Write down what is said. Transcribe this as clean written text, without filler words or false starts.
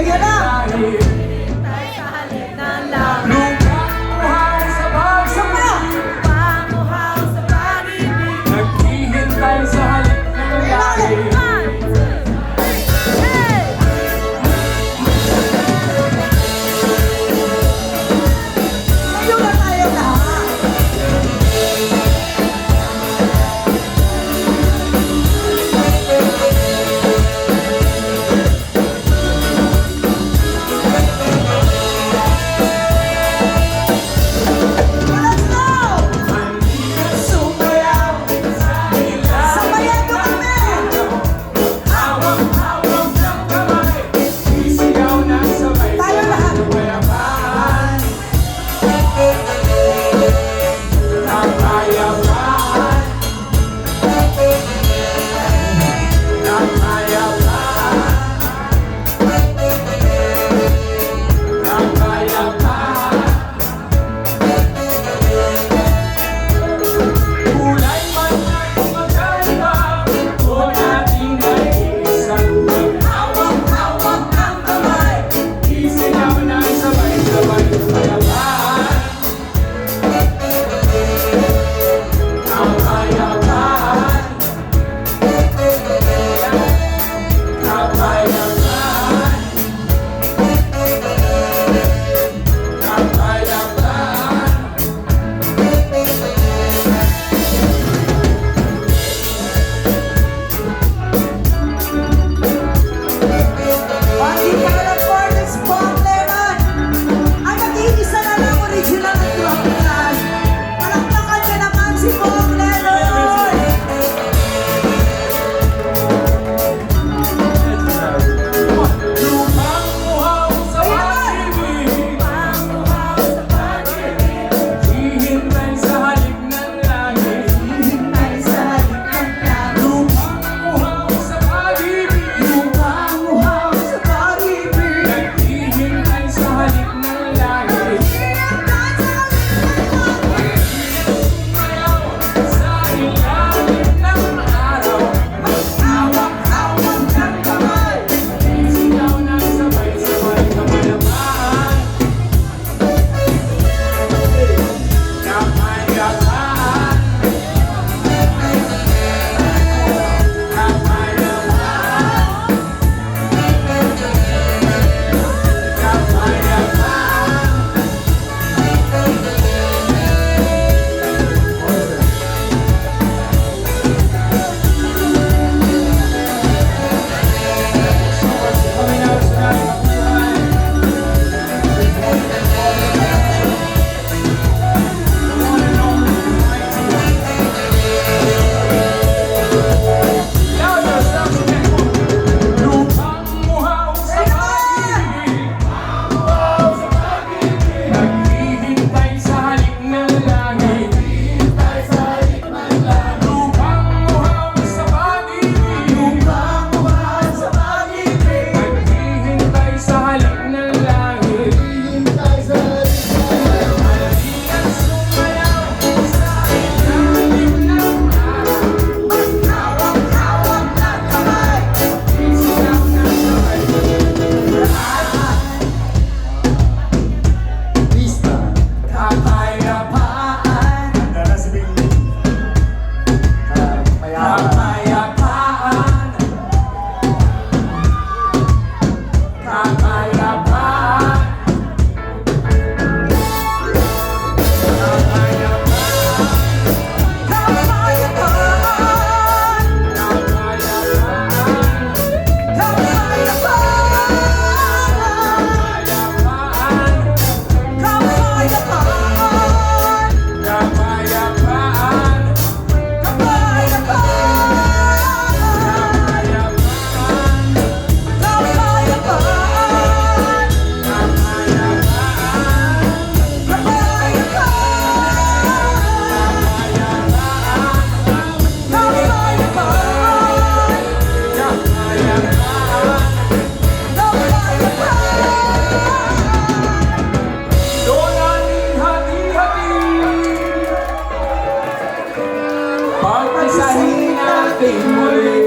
Ayan na! Hintay sa halip ng langit. Lupang sa pag-ibig. Panguhaw sa pag-ibig. Naghihintay sa halip ng langit. Ayaw na tayo lahat! Let's go! Sumayaw sa ilalim. Sabayan mo kami! Hawak-hawak ng kamay. Isigaw na sabay. Tayo lahat. Kapayapaan. Kapayapaan. Kulay man ay magkaiba, o natin ay isang hawak-hawak ng kamay. Isigaw na sabay-sabay kapayapaan. Kapayapaan. Kapayapaan. Kapayapaan. Pati ka na for this problema ay mag-iisa na lang original at tropical. Palakpakan niya naman si Bong Lennon! Lupang uhaw sa pag-ibig. Panguhaw sa pag-ibig. Hihintay sa halip ng langit. Hintay sa halip ng langit. Lupang uhaw sa pag-ibig. Panguhaw sa pag-ibig. Naghihintay sa halip ng langit. Sumayaw sa ilalim ng araw. Hawak-hawak ng kamay. Isigaw na sabay-sabay kapayapaan. Kapayapaan. Kapayapaan. Kapayapaan. Lupang uhaw sa pag-ibig. Naghihintay sa halip ng langit. Lupang uhaw sa pag-ibig. Naghihintay sa halip ng langit. Halika sumayaw sa ilalim ng araw. Hawak-hawak ng kamay. Isigaw na sabay. Kapayapaan. Kapayapaan. Kapayapaan. Pagpisahin natin muli.